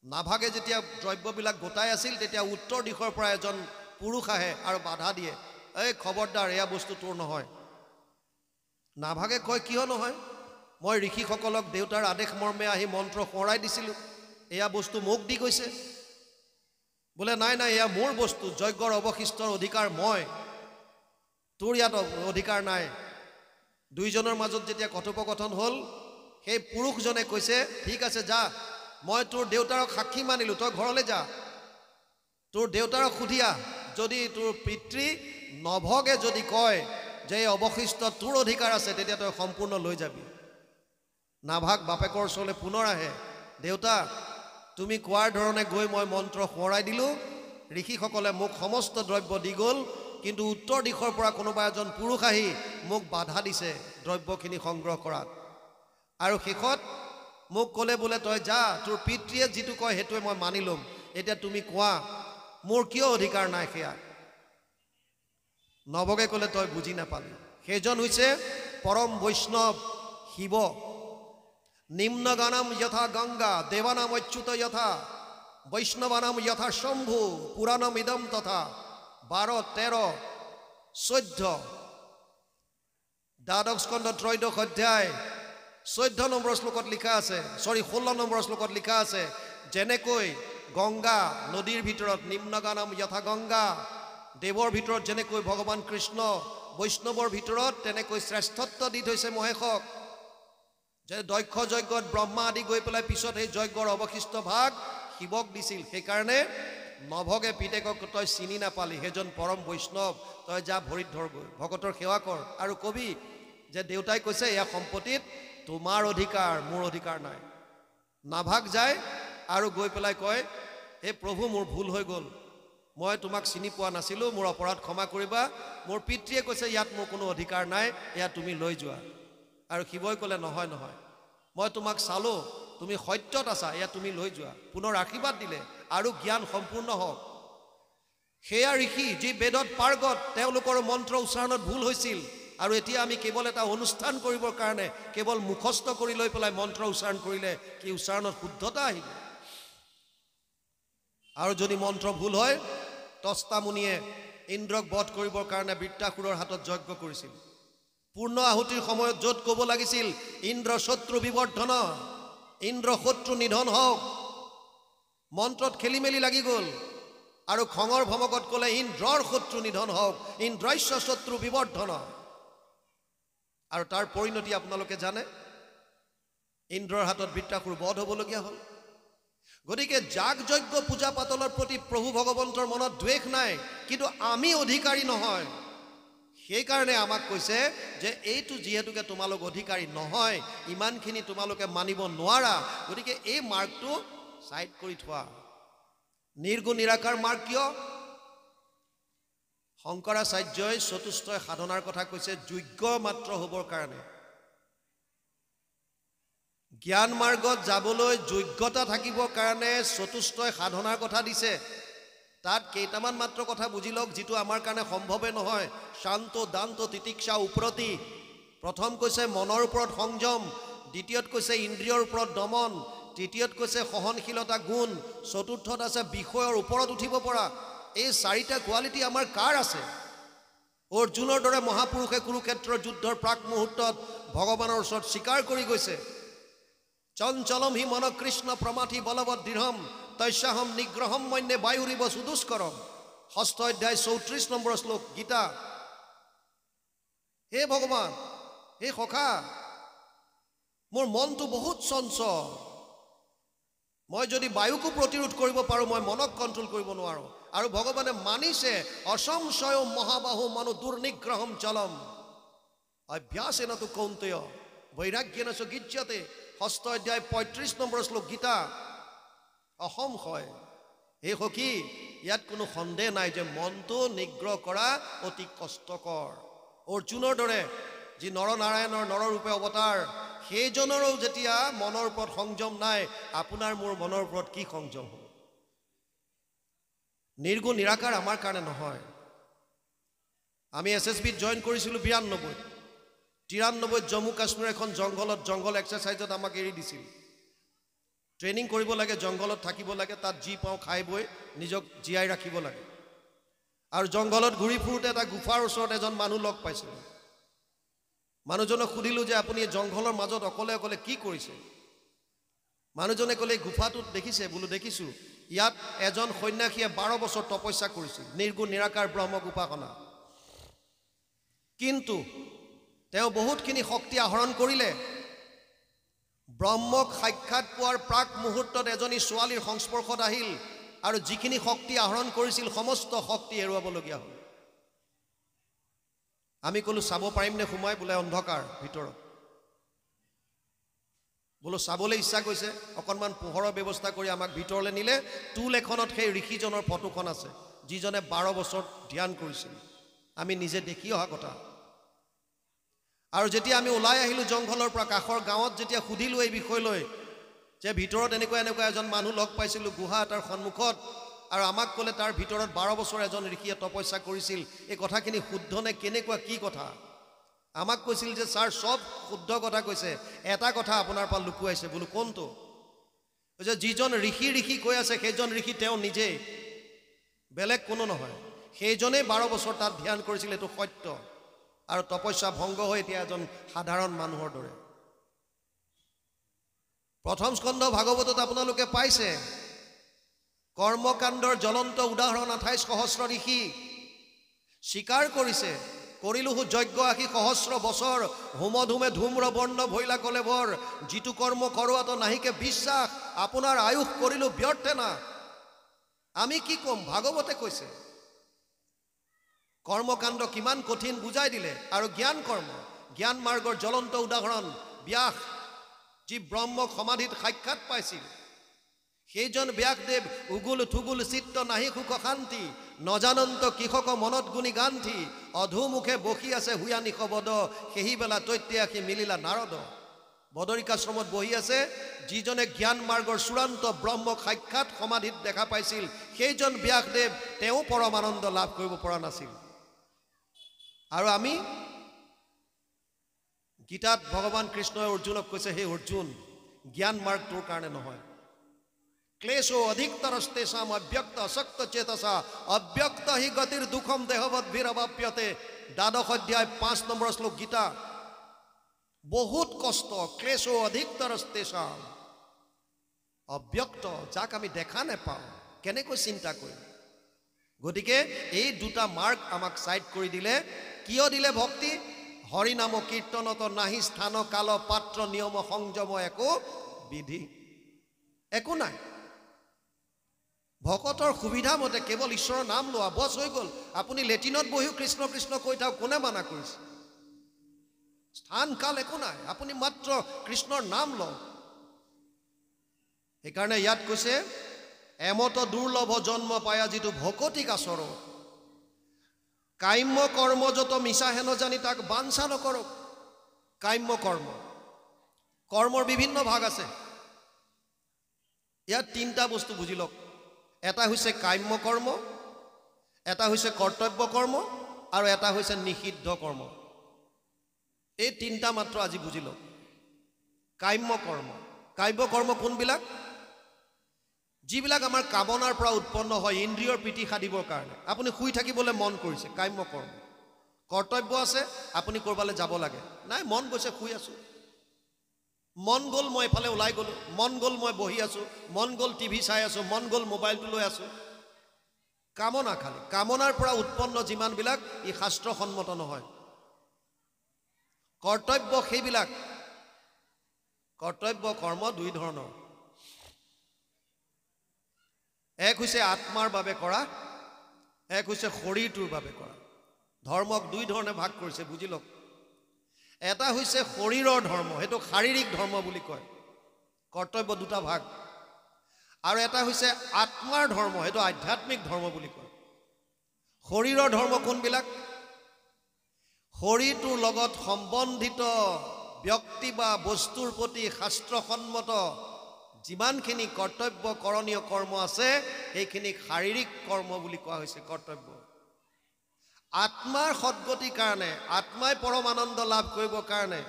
নাভাগে যেতিয়া দ্ৰব্যবিলাক গোটাই আছিল তেতিয়া উত্তৰ দিশৰ পৰা এজন পুৰুষ আহে আৰু বাধা দিয়ে এই খবৰদাৰ এয়া বস্তু তোৰ নহয় নাভাগে কয় কিয় নহয় মই ঋষিসকলক দেউতাৰ আদেশ মৰ্মে আহি মন্ত্ৰ সোঁৱৰাই দিছিলোঁ এয়া বস্তু মোক দি গৈছে বোলে নাই নাই এয়া মোৰ বস্তু যজ্ঞৰ অৱশিষ্টৰ অধিকাৰ মই তোৰ ইয়াত অধিকাৰ নাই দুইজনৰ মাজত যেতিয়া কথোপকথন হ'ল সেই পুৰুষজনে কৈছে ঠিক আছে যা মই তোৰ দেউতাৰক সাক্ষী মানিলোঁ তই ঘৰলৈ যা তোৰ দেউতাৰক সুধিয়া যদি তোৰ পিতৃ নভগে যদি কয় যে এই অৱশিষ্ট তোৰ অধিকাৰ আছে তেতিয়া তই সম্পূৰ্ণ লৈ যাবি নাভাগ বাপেকৰ ওচৰলৈ পুনৰ আহে দেউতা তুমি কোৱাৰ ধৰণে গৈ মই মন্ত্ৰ সোঁৱৰাই দিলোঁ ঋষিসকলে মোক সমস্ত দ্ৰব্য দি গ'ল কিন্তু উত্তৰ দিশৰ পৰা কোনোবা এজন পুৰুষ আহি মোক বাধা দিছে দ্ৰব্যখিনি সংগ্ৰহ কৰাত আৰু শেষত মোক ক'লে বোলে তই যা তোৰ পিতৃয়ে যিটো কয় সেইটোৱে মই মানি ল'ম এতিয়া তুমি কোৱা মোৰ কিয় অধিকাৰ নাই সেয়া নৱগে ক'লে তই বুজি নাপালি সেইজন হৈছে পৰম বৈষ্ণৱ শিৱ নিম্নগানম যথা গংগা দেৱানাম অচ্যুত যথা বৈষ্ণৱানাম যথা শম্ভু পুৰাণম ইদম তথা 12, 13, 14 দ্বাদশ স্কন্ধ ত্ৰয়োদশ অধ্যায় 14 নম্বৰ শ্লোকত লিখা আছে 16 নম্বৰ শ্লোকত লিখা আছে যেনেকৈ গংগা নদীৰ ভিতৰত নিম্নগানম যথা গংগা দেৱৰ ভিতৰত যেনেকৈ ভগৱান কৃষ্ণ বৈষ্ণৱৰ ভিতৰত তেনেকৈ শ্ৰেষ্ঠত্ব দি থৈছে মহেশক যে দক্ষ যজ্ঞত ব্ৰহ্মা আদি গৈ পেলাই পিছত এই যজ্ঞৰ অৱশিষ্ট ভাগ শিৱক দিছিল সেইকাৰণে নভগে পিতেকক তই চিনি নাপালি সেইজন পৰম বৈষ্ণৱ তই যা ভৰিত ধৰগৈ ভকতৰ সেৱা কৰ আৰু কবি যে দেউতাই কৈছে এয়া সম্পত্তিত তোমাৰ অধিকাৰ মোৰ অধিকাৰ নাই নাভাগ যায় আৰু গৈ পেলাই কয় হে প্ৰভু মোৰ ভুল হৈ গ'ল মই তোমাক চিনি পোৱা নাছিলোঁ মোৰ অপৰাধ ক্ষমা কৰিবা মোৰ পিতৃয়ে কৈছে ইয়াত মোৰ কোনো অধিকাৰ নাই এয়া তুমি লৈ যোৱা আৰু শিৱই ক'লে নহয় নহয় মই তোমাক চালোঁ তুমি সত্যত আছা এয়া তুমি লৈ যোৱা পুনৰ আশীৰ্বাদ দিলে আৰু জ্ঞান সম্পূৰ্ণ হওক সেয়া ঋষি যি বেদত পাৰ্গত তেওঁলোকৰ মন্ত্ৰ উচ্চাৰণত ভুল হৈছিল আৰু এতিয়া আমি কেৱল এটা অনুষ্ঠান কৰিবৰ কাৰণে কেৱল মুখস্থ কৰি লৈ পেলাই মন্ত্ৰ উচ্চাৰণ কৰিলে কি উচ্চাৰণত শুদ্ধতা আহিব আৰু যদি মন্ত্ৰ ভুল হয় তস্তা মুনিয়ে ইন্দ্ৰক বধ কৰিবৰ কাৰণে বৃত্তাসুৰৰ হাতত যজ্ঞ কৰিছিল পূৰ্ণ আহুতিৰ সময়ত য'ত ক'ব লাগিছিল ইন্দ্ৰ শত্ৰু বিবৰ্ধন ইন্দ্ৰ শত্ৰু নিধন হওক মন্ত্ৰত খেলি মেলি লাগি গ'ল আৰু খঙৰ ভমকত ক'লে ইন্দ্ৰৰ শত্ৰু নিধন হওক ইন্দ্ৰস্য শত্ৰু বিবৰ্ধন আৰু তাৰ পৰিণতি আপোনালোকে জানে ইন্দ্ৰৰ হাতত বৃত্তাসুৰ বধ হ'বলগীয়া হ'ল গতিকে যাগ যজ্ঞ পূজা পাতলৰ প্ৰতি প্ৰভু ভগৱন্তৰ মনত দ্বেষ নাই কিন্তু আমি অধিকাৰী নহয় সেইকাৰণে আমাক কৈছে যে এইটো যিহেতুকে তোমালোক অধিকাৰী নহয় ইমানখিনি তোমালোকে মানিব নোৱাৰা গতিকে এই মাৰ্গটো সাইড কৰি থোৱা নিৰ্গুণ নিৰাকাৰ মাৰ্গ কিয় শংকৰাচাৰ্যই চতুষ্টয় সাধনাৰ কথা কৈছে যোগ্য মাত্ৰ হ'বৰ কাৰণে জ্ঞান মাৰ্গত যাবলৈ যোগ্যতা থাকিবৰ কাৰণে চতুষ্টয় সাধনাৰ কথা দিছে। তাত কেইটামান মাত্ৰ কথা বুজি লওক, যিটো আমাৰ কাৰণে সম্ভৱে নহয়। শান্ত, দান্ত, তিতিক্ষা, উপৰতি। প্ৰথম কৈছে মনৰ ওপৰত সংযম, দ্বিতীয়ত কৈছে ইন্দ্ৰিয়ৰ ওপৰত দমন, তৃতীয়ত কৈছে সহনশীলতা গুণ, চতুৰ্থত আছে বিষয়ৰ ওপৰত উঠিব পৰা। এই চাৰিটা কোৱালিটি আমাৰ কাৰ আছে? অৰ্জুনৰ দৰে মহাপুৰুষে কুৰুক্ষেত্ৰৰ যুদ্ধৰ প্ৰাক মুহূৰ্তত ভগৱানৰ ওচৰত স্বীকাৰ কৰি গৈছে, চঞ্চলম হি মন কৃষ্ণ প্ৰমাথি বলৱৎ দৃঢ়ম তস্যাহম নিগ্ৰহম মন্যে বায়ুৰিব সুদুষ্কৰম। 6ষ্ঠ অধ্যায় 34 নম্বৰ শ্লোক গীতা। হে ভগৱান, হে সখা, মোৰ মনটো বহুত চঞ্চল। মই যদি বায়ুকো প্ৰতিৰোধ কৰিব পাৰোঁ, মই মনক কণ্ট্ৰল কৰিব নোৱাৰোঁ। আৰু ভগৱানে মানিছে অসংশয় মহাবাহু মনো দুৰ্নিগ্ৰহম চলম অভ্যাসেন তু কৌন্তেয় বৈৰাগ্যেন চ গীৰ্যতে। 6ষ্ঠ অধ্যায় 35 নম্বৰ শ্লোক গীতা। অসংশয়, হে সখী, ইয়াত কোনো সন্দেহ নাই যে মনটো নিগ্ৰহ কৰা অতি কষ্টকৰ। অৰ্জুনৰ দৰে যি নৰনাৰায়ণৰ নৰৰূপে অৱতাৰ, সেইজনৰো যেতিয়া মনৰ ওপৰত সংযম নাই, আপোনাৰ মোৰ মনৰ ওপৰত কি সংযম হ'ব? নিৰ্গুণ নিৰাকাৰ আমাৰ কাৰণে নহয়। আমি SSBত জইন কৰিছিলোঁ 93 জম্মু কাশ্মীৰ এখন জংঘল এক্সাৰচাইজত আমাক এৰি দিছিল। ট্ৰেইনিং কৰিব লাগে, জংঘলত থাকিব লাগে, তাত যি পাওঁ খাই বৈ নিজক জীয়াই ৰাখিব লাগে। আৰু জংঘলত ঘূৰি ফুৰোঁতে এটা গুফাৰ ওচৰত এজন মানুহ লগ পাইছিলোঁ। মানুহজনক সুধিলোঁ যে আপুনি এই জংঘলৰ মাজত অকলে অকলে কি কৰিছে? মানুহজনে ক'লে, গুফাটোত দেখিছে? বোলো দেখিছোঁ। ইয়াত এজন সন্যাসীয়ে 12 বছৰ তপস্যা কৰিছিল, নিৰ্গুণ নিৰাকাৰ ব্ৰহ্মক উপাসনা। কিন্তু তেওঁ বহুতখিনি শক্তি আহৰণ কৰিলে। ব্ৰহ্মক সাক্ষাৎ পোৱাৰ প্ৰাক মুহূৰ্তত এজনী ছোৱালীৰ সংস্পৰ্শত আহিল আৰু যিখিনি শক্তি আহৰণ কৰিছিল সমস্ত শক্তি হেৰুৱাবলগীয়া হ'ল। আমি ক'লো চাব পাৰিমনে সোমাই? বোলে অন্ধকাৰ ভিতৰত। বোলো চাবলৈ ইচ্ছা গৈছে, অকণমান পোহৰৰ ব্যৱস্থা কৰি আমাক ভিতৰলৈ নিলে। টুল এখনত সেই ঋষিজনৰ ফটোখন আছে, যিজনে 12 বছৰ ধ্যান কৰিছিল। আমি নিজে দেখি অহা কথা। আৰু যেতিয়া আমি ওলাই আহিলোঁ জংঘলৰ পৰা, কাষৰ গাঁৱত যেতিয়া সুধিলোঁ এই বিষয় লৈ, যে ভিতৰত এনেকুৱা এজন মানুহ লগ পাইছিলোঁ গুহা এটাৰ সন্মুখত, আৰু আমাক ক'লে তাৰ ভিতৰত 12 বছৰ এজন ঋষিয়ে তপস্যা কৰিছিল। এই কথাখিনি শুদ্ধ নে কেনেকুৱা কি কথা? আমাক কৈছিল যে ছাৰ চব শুদ্ধ কথা কৈছে, এটা কথা আপোনাৰ পৰা লুকুৱাইছে। বোলো কোনটো? কৈছে যিজন ঋষি কৈ আছে সেইজন ঋষি তেওঁ নিজেই, বেলেগ কোনো নহয়। সেইজনেই 12 বছৰ তাত ধ্যান কৰিছিল, এইটো সত্য। আৰু তপস্যা ভংগ হৈ এতিয়া এজন সাধাৰণ মানুহৰ দৰে। প্ৰথম স্কন্ধ ভাগৱতত আপোনালোকে পাইছে কৰ্মকাণ্ডৰ জ্বলন্ত উদাহৰণ। 28 সহস্ৰ ঋষি স্বীকাৰ কৰিছে, কৰিলোহু যজ্ঞ 80 সহস্ৰ বছৰ, হোমধুমে ধূম্ৰ বৰ্ণ ভৈলা কলেবৰ, যিটো কৰ্ম কৰোৱাতো নাহিকে বিশ্বাস, আপোনাৰ আয়ুস কৰিলো ব্যৰ্থে না। আমি কি ক'ম? ভাগৱতে কৈছে। কৰ্মকাণ্ড কিমান কঠিন বুজাই দিলে। আৰু জ্ঞান কৰ্ম, জ্ঞান মাৰ্গৰ জ্বলন্ত উদাহৰণ ব্যাস, যি ব্ৰহ্মক সমাধিত সাক্ষাৎ পাইছিল। সেইজন ব্যাসদেৱ উগুল থুগুল চিত্ত নাহি সুখ শান্তি, নজানন্ত কৃষক মনত গুণী গান্ধী, অধুমুখে বহি আছে হুয়া নিশবদ, সেই বেলা তৈত্যাসী মিলিলা নাৰদ। বদৰিকাশ্ৰমত বহি আছে যিজনে জ্ঞান মাৰ্গৰ চূড়ান্ত ব্ৰহ্মক সাক্ষাৎ সমাধিত দেখা পাইছিল। সেইজন ব্যাসদেৱ, তেওঁ পৰমানন্দ লাভ কৰিব পৰা নাছিল। আৰু আমি গীতাত ভগৱান কৃষ্ণই অৰ্জুনক কৈছে, হে অৰ্জুন, জ্ঞান মাৰ্গ তোৰ কাৰণে নহয়। ক্লেশো অধিকতৰস্তেষাম অব্যক্ত অসক্ত চেতসা অব্যক্ত হি গতিৰ দুখম দেহবৎ বিৰবাপ্যতে। 12 অধ্যায় 5 নম্বৰ শ্লোক গীতা। বহুত কষ্ট। ক্লেশো অধিকতৰস্তেষাম, অব্যক্ত, যাক আমি দেখা নেপাওঁ, কেনেকৈ চিন্তা কৰিম? গতিকে এই দুটা মাৰ্গ আমাক চাইড কৰি দিলে। কিয় দিলে? ভক্তি। হৰিনাম কীৰ্তনত নাহি স্থান কাল পাত্ৰ নিয়ম সংযম একো বিধি, একো নাই। ভকতৰ সুবিধা মতে কেৱল ঈশ্বৰৰ নাম লোৱা, বছ হৈ গ'ল। আপুনি লেটিনত বহিও কৃষ্ণ কৃষ্ণ কৈ থাকক, কোনে মানা কৰিছে? স্থান কাল একো নাই, আপুনি মাত্ৰ কৃষ্ণৰ নাম লওক। সেইকাৰণে ইয়াত কৈছে, এমত দুৰ্লভ জন্ম পায়া যিটো ভকতিক আচৰ, কাম্য কৰ্ম যত মিছা হেন জানি তাক বাঞ্ছা নকৰক। কাম্য কৰ্ম, কৰ্মৰ বিভিন্ন ভাগ আছে ইয়াত তিনিটা বস্তু বুজি লওক এটা হৈছে কাম্য কৰ্ম এটা হৈছে কৰ্তব্য কৰ্ম আৰু এটা হৈছে নিষিদ্ধ কৰ্ম এই তিনিটা মাত্ৰ আজি বুজি লওক কাম্য কৰ্ম কোনবিলাক যিবিলাক আমাৰ কামনাৰ পৰা উৎপন্ন হয় ইন্দ্ৰিয়ৰ প্ৰীতি সাধিবৰ কাৰণে আপুনি শুই থাকিবলৈ মন কৰিছে কাম্য কৰ্ম কৰ্তব্য আছে আপুনি কৰবালে যাব লাগে নাই মন গৈছে শুই আছো মন গল মই এফালে ওলাই গলো মন গল মই বহি আছো মন গল টিভি চাই আছো মন গল মোবাইলটো লৈ আছো কামনা খালি কামনাৰ পৰা উৎপন্ন যিমান বিলাক ই শাস্ত্ৰসন্মত নহয় কৰ্তব্য সেইবিলাক কৰ্তব্য কৰ্ম দুই ধৰণৰ এক হৈছে আত্মাৰ বাবে কৰা এক হৈছে শৰীৰটোৰ বাবে কৰা ধৰ্মক দুই ধৰণে ভাগ কৰিছে বুজি লওক এটা হৈছে শৰীৰৰ ধৰ্ম হেতু শাৰীৰিক ধৰ্ম বুলি কয় কৰ্তব্য দুটা ভাগ আৰু এটা হৈছে আত্মাৰ ধৰ্ম হেতু আধ্যাত্মিক ধৰ্ম বুলি কয় শৰীৰৰ ধৰ্ম কোনবিলাক শৰীৰটোৰ লগত সম্বন্ধিত ব্যক্তি বা বস্তুৰ প্ৰতি শাস্ত্ৰসন্মত যিমানখিনি কৰ্তব্য কৰণীয় কৰ্ম আছে সেইখিনি শাৰীৰিক কৰ্ম বুলি কোৱা হৈছে কৰ্তব্য আত্মাৰ সদ্গতিৰ কাৰণে আত্মাই পৰম আনন্দ লাভ কৰিবৰ কাৰণে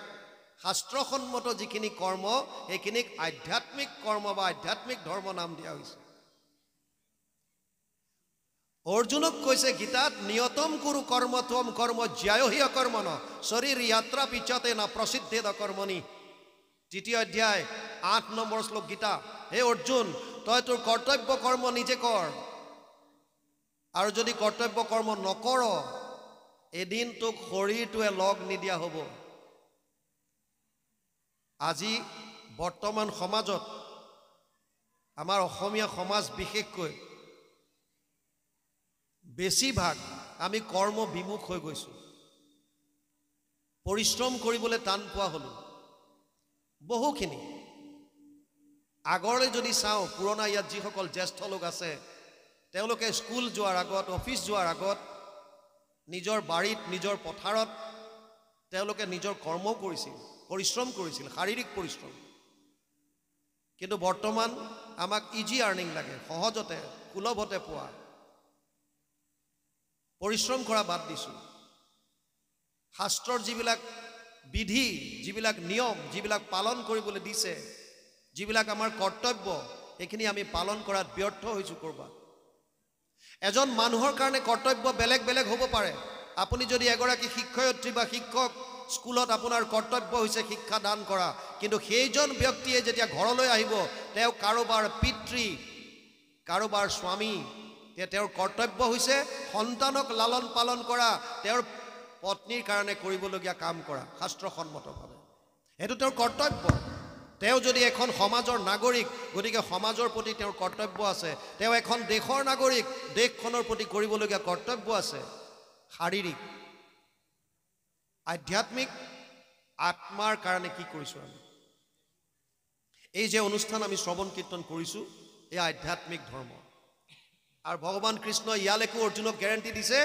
শাস্ত্ৰসন্মত যিখিনি কৰ্ম সেইখিনিক আধ্যাত্মিক কৰ্ম বা আধ্যাত্মিক ধৰ্ম নাম দিয়া হৈছে অৰ্জুনক কৈছে গীতাত নিয়তম কুৰু কৰ্ম ত্বম কৰ্ম জ্যায়হি অকৰ্মণ শৰীৰ যাত্ৰা পিছতে না প্ৰসিদ্ধেদ কৰ্মণি তৃতীয় অধ্যায় 8 নম্বৰ শ্লোক গীতা হে অৰ্জুন তই তোৰ কৰ্তব্য কৰ্ম নিজে কৰ আৰু যদি কৰ্তব্য কৰ্ম নকৰ এদিন তোক শৰীৰটোৱে লগ নিদিয়া হ'ব আজি বৰ্তমান সমাজত আমাৰ অসমীয়া সমাজ বিশেষকৈ বেছিভাগ আমি কৰ্ম বিমুখ হৈ গৈছো পৰিশ্ৰম কৰিবলৈ টান পোৱা হলো বহুখিনি আগলৈ যদি চাওঁ পুৰণা ইয়াত যিসকল জ্যেষ্ঠ লোক আছে তেওঁলোকে স্কুল যোৱাৰ আগত অফিচ যোৱাৰ আগত নিজৰ বাৰীত নিজৰ পথাৰত তেওঁলোকে নিজৰ কৰ্ম কৰিছিল পৰিশ্ৰম কৰিছিল শাৰীৰিক পৰিশ্ৰম কিন্তু বৰ্তমান আমাক ইজি আৰ্নিং লাগে সহজতে সুলভতে পোৱা পৰিশ্ৰম কৰা বাদ দিছো শাস্ত্ৰৰ যিবিলাক বিধি যিবিলাক নিয়ম যিবিলাক পালন কৰিবলৈ দিছে যিবিলাক আমাৰ কৰ্তব্য এইখিনি আমি পালন কৰাত ব্যৰ্থ হৈছো কৰবাত এজন মানুহৰ কাৰণে কৰ্তব্য বেলেগ বেলেগ হ'ব পাৰে আপুনি যদি এগৰাকী শিক্ষয়িত্ৰী বা শিক্ষক স্কুলত আপোনাৰ কৰ্তব্য হৈছে শিক্ষা দান কৰা কিন্তু সেইজন ব্যক্তিয়ে যেতিয়া ঘৰলৈ আহিব তেওঁ কাৰোবাৰ পিতৃ কাৰোবাৰ স্বামী তেওঁৰ কৰ্তব্য হৈছে সন্তানক লালন পালন কৰা তেওঁৰ পত্নীৰ কাৰণে কৰিবলগীয়া কাম কৰা শাস্ত্ৰসন্মতভাৱে এটো তেওঁৰ কৰ্তব্য তেওঁ যদি এখন সমাজৰ নাগৰিক গতিকে সমাজৰ প্ৰতি তেওঁৰ কৰ্তব্য আছে তেওঁ এখন দেশৰ নাগৰিক দেশখনৰ প্ৰতি কৰিবলগীয়া কৰ্তব্য আছে শাৰীৰিক আধ্যাত্মিক আত্মাৰ কাৰণে কি কৰিছো আমি এই যে অনুষ্ঠান আমি শ্ৰৱণ কীৰ্তন কৰিছো এই আধ্যাত্মিক ধৰ্ম আৰু ভগৱান কৃষ্ণ ইয়ালেকো অৰ্জুনক গ্যাৰান্টি দিছে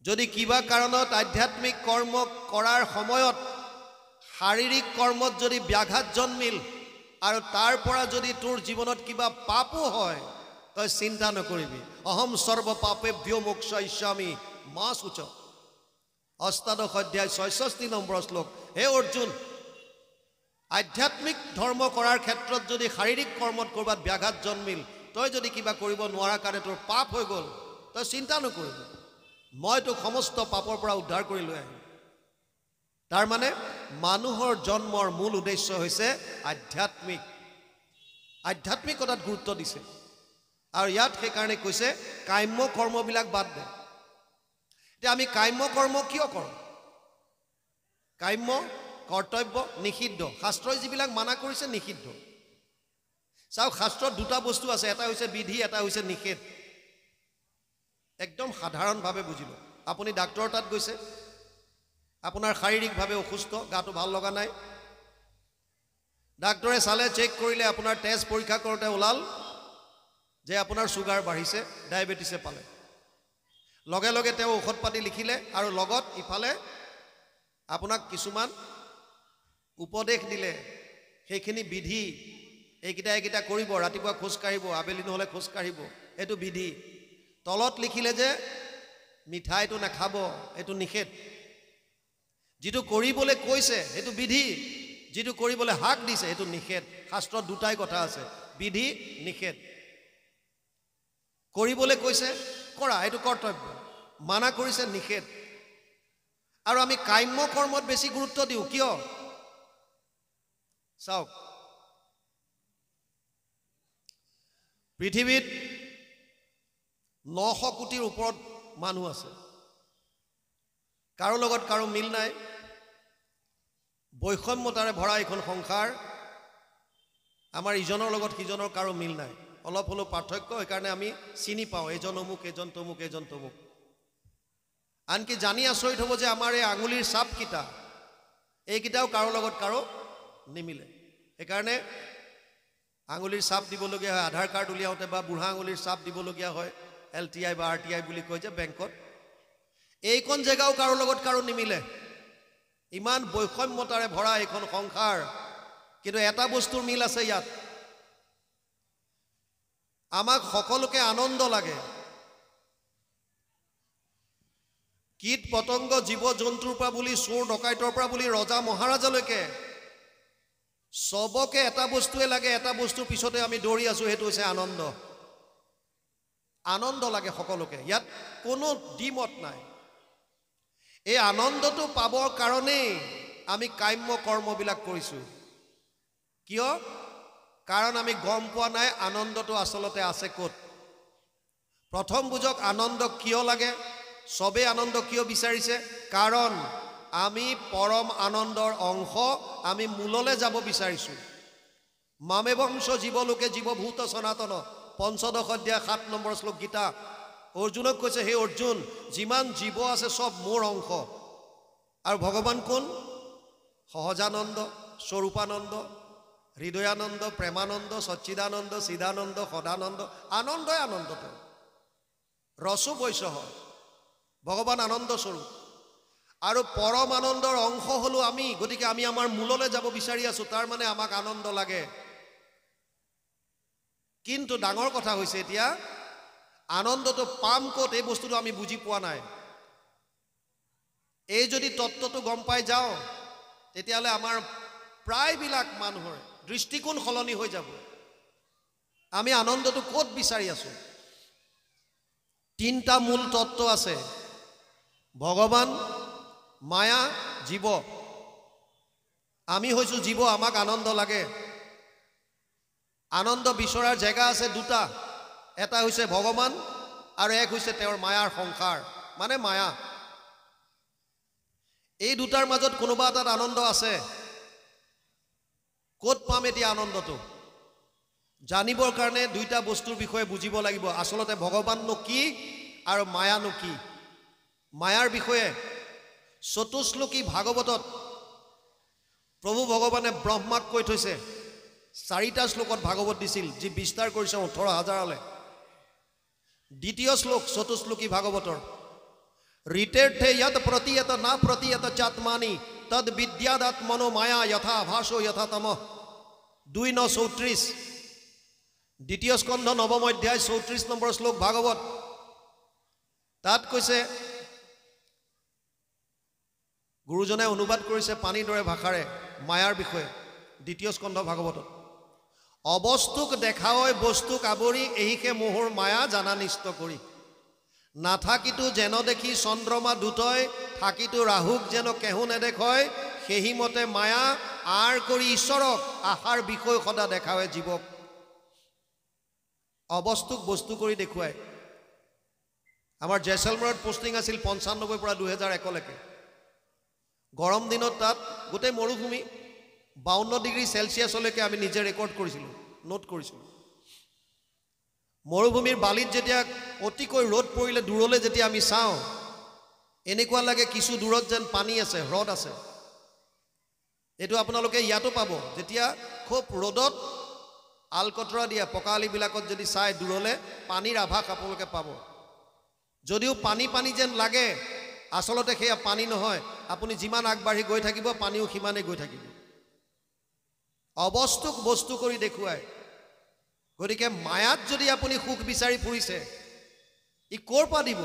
যদি কিবা কাৰণত আধ্যাত্মিক কৰ্ম কৰাৰ সময়ত শাৰীৰিক কৰ্মত যদি ব্যাঘাত জন্মিল আৰু তাৰ পৰা যদি তোৰ জীৱনত কিবা পাপো হয় তই চিন্তা নকৰিবি অহম সৰ্ব পাপেভ্যো মোক্ষয়িষ্যামি মা সূচ অষ্টাদশ অধ্যায় 66 নম্বৰ শ্লোক হে অৰ্জুন আধ্যাত্মিক ধৰ্ম কৰাৰ ক্ষেত্ৰত যদি শাৰীৰিক কৰ্মত কৰবাত ব্যাঘাত জন্মিল তই যদি কিবা কৰিব নোৱাৰা কাৰণে তোৰ পাপ হৈ গল তই চিন্তা নকৰিবি মই তোক সমস্ত পাপৰ পৰা উদ্ধাৰ কৰি লৈ আহিম তাৰ মানে মানুহৰ জন্মৰ মূল উদ্দেশ্য হৈছে আধ্যাত্মিকতাত গুৰুত্ব দিছে আৰু ইয়াত সেই কাৰণে কৈছে কাম্য কৰ্মবিলাক বাদ দে তে আমি কাম্য কৰ্ম কিয় কৰোঁ কাম্য কৰ্তব্য নিষিদ্ধ শাস্ত্ৰই যিবিলাক মানা কৰিছে নিষিদ্ধ চাও শাস্ত্ৰত দুটা বস্তু আছে এটা হৈছে বিধি এটা হৈছে নিষেধ একদম সাধাৰণভাৱে বুজিব আপুনি ডাক্তৰ তাত গৈছে আপোনাৰ শাৰীৰিকভাৱে অসুস্থ গাটো ভাল লগা নাই ডাক্তৰে চালে চেক কৰিলে আপোনাৰ টেষ্ট পৰীক্ষা কৰোতে ওলাল যে আপোনাৰ সুগাৰ বাঢ়িছে ডায়াবেটিছে পালে লগে লগে তেওঁ ঔষধ পাতি লিখিলে আৰু লগত ইফালে আপোনাক কিছুমান উপদেশ দিলে সেইখিনি বিধি এইকেইটা কৰিব ৰাতিপুৱা খোজ কাঢ়িব আবেলি নহলে খোজ কাঢ়িব এইটো বিধি তলত লিখিলে যে মিঠাইটো নাখাব এইটো নিষেধ যেটো কৰিবলৈ কৈছে এইটো বিধি যেটো কৰিবলৈ হাক দিছে এইটো নিষেধ শাস্ত্ৰত দুটাই কথা আছে বিধি নিষেধ কৰিবলৈ কৈছে কৰা এইটো কৰ্তব্য মানা কৰিছে নিষেধ আৰু আমি কাম্য কৰ্মত বেছি গুৰুত্ব দিওঁ কিয় চাওক পৃথিৱীত 900 কোটিৰ ওপৰত মানুহ আছে কাৰো লগত কাৰো মিল নাই বৈষম্যতাৰে ভৰা এখন সংসাৰ আমাৰ ইজনৰ লগত সিজনৰ কাৰো মিল নাই অলপ হলো পাৰ্থক্য এই কাৰণে আমি চিনি পাওঁ এজন অমুক এজন তমুক এজন তমুক আনকি জানি আচৰিত হ'ব যে আমাৰ এই আঙুলিৰ ছাপ কিটা এইকিটাও কাৰো লগত কাৰো নিমিলে এই কাৰণে আঙুলিৰ ছাপ দিবলগীয়া হয় আধাৰ কাৰ্ড উলিয়াওতে বা বুঢ়া আঙুলিৰ ছাপ দিবলগীয়া হয় LTI বা RTI বুলি কয় যে বেংকত এইখন জেগাও কাৰো লগত কাৰো নিমিলে ইমান বৈষম্যতাৰে ভৰা এখন সংসাৰ কিন্তু এটা বস্তুৰ মিল আছে ইয়াত আমাক সকলোকে আনন্দ লাগে কীট পতংগ জীৱ জন্তুৰ পৰা বুলি চোৰ ডকাইতৰ পৰা বুলি ৰজা মহাৰাজালৈকে সবকে এটা বস্তুৱে লাগে এটা বস্তুৰ পিছতে আমি দৌৰি আছো হেতু হৈছে আনন্দ আনন্দ লাগে সকলোকে ইয়াত কোনো দ্বিমত নাই এই আনন্দটো পাবৰ কাৰণে আমি কাম্য কৰ্মবিলাক কৰিছো কিয় কাৰণ আমি গম পোৱা নাই আনন্দটো আসলতে আছে ক'ত প্ৰথম বুজক আনন্দ কিয় লাগে সবে আনন্দ কিয় বিচাৰিছে কাৰণ আমি পৰম আনন্দৰ অংশ আমি মূললে যাব বিচাৰিছো মামে বংশ জীৱলোকে জীৱভূত সনাতন পঞ্চদশ অধ্যায় 7 নম্বৰ শ্লোক গীতা অৰ্জুনক কৈছে হে অৰ্জুন যিমান জীৱ আছে সব মোৰ অংশ আৰু ভগৱান কোন সহজানন্দ স্বৰূপানন্দ হৃদয়ানন্দ প্ৰেমানন্দ সচ্চিদানন্দ সিদানন্দ সদানন্দ আনন্দই আনন্দতে ৰসো বৈশহ ভগৱান আনন্দ স্বৰূপ আৰু পৰম আনন্দৰ অংশ হলো আমি গতিকে আমি আমাৰ মূললৈ যাব বিচাৰি আছো তাৰ মানে আমাক আনন্দ লাগে কিন্তু ডাঙৰ কথা হৈছে এতিয়া আনন্দটো পাম ক'ত এই বস্তুটো আমি বুজি পোৱা নাই এই যদি তত্ত্বটো গম পাই যাও তেতিয়ালে আমাৰ প্ৰায়বিলাক মানুহৰ দৃষ্টিকোণ সলনি হৈ যাব আমি আনন্দটো ক'ত বিচাৰি আছো তিনটা মূল তত্ত্ব আছে ভগৱান মায়া জীৱ আমি হৈছো জীৱ আমাক আনন্দ লাগে আনন্দ বিচৰাৰ জায়গা আছে দুটা এটা হৈছে ভগৱান আৰু এক হৈছে তেওঁৰ মায়াৰ সংসাৰ মানে মায়া এই দুটাৰ মাজত কোনোবা এটা আনন্দ আছে ক'ত পাম এতিয়া আনন্দটো জানিবৰ কাৰণে দুইটা বস্তুৰ বিষয়ে বুজিব লাগিব আসলতে ভগৱাননো কি আৰু মায়ানো কি মায়াৰ বিষয়ে চতুশ্লোকী ভাগৱতত প্ৰভু ভগৱানে ব্ৰহ্মাক কৈ থৈছে 4টা শ্লোকত ভাগৱত দিছিল যি বিস্তাৰ কৰিছে 18,000লে দ্বিতীয় শ্লোক চতুশ্লোকী ভাগৱতৰ ঋতেৰ্থে যত প্ৰতীয়ত না প্ৰতীয়ত চাত্মানি তদ বিদ্যাদাত্মনো মায়া যথা ভাসো যথা তম 2:34 দ্বিতীয় স্কন্ধ নৱম অধ্যায় 34 নম্বৰ শ্লোক ভাগৱত তাত কৈছে গুৰুজনে অনুবাদ কৰিছে পানীৰ দৰে ভাষাৰে মায়াৰ বিষয়ে দ্বিতীয় স্কন্ধ ভাগৱতত অবস্তুক দেখাওয় বস্তুক আবৰি এহিকে মোহৰ মায়া জানা নিষ্ট কৰি নাথাকিতো যেন দেখি চন্দ্ৰমা দুটয় থাকিতো ৰাহুক যেন কেহু নেদেখয় সেহি মতে মায়া আৰ কৰি ঈশ্বৰক আহাৰ বিষয় সদা দেখাওয় জীৱক অবস্তুক বস্তু কৰি দেখুৱায় আমাৰ জেছলমেৰত পোষ্টিং আছিল 95 পৰা 2001 লৈকে গৰম দিনত তাত গোটেই মৰুভূমি 52 ডিগ্ৰী সেলসিয়াছলৈকে আমি নিজে ৰেকৰ্ড কৰিছিলো নোট কৰিছিলো মৰুভূমিৰ বালিত যেতিয়া অতিকৈ ৰ'দ পৰিলে দূৰলৈ যেতিয়া আমি চাওঁ এনেকুৱা লাগে কিছু দূৰত যেন পানী আছে হ্ৰদ আছে এটো আপোনালোকে ইয়াতো পাব যেতিয়া খুব ৰ'দত আলকটৰা দিয়া পকালিবিলাকত যদি চাই দূৰলৈ পানীৰ আভাস আপোনালোকে পাব যদিও পানী পানী যেন লাগে আসলতে সেয়া পানী নহয় আপুনি যিমান আগবাঢ়ি গৈ থাকিব পানীও সিমানে গৈ থাকিব অবস্তুক বস্তু কৰি দেখুৱায় গতিকে মায়াত যদি আপুনি সুখ বিচাৰি ফুৰিছে ই ক'ৰ পৰা দিব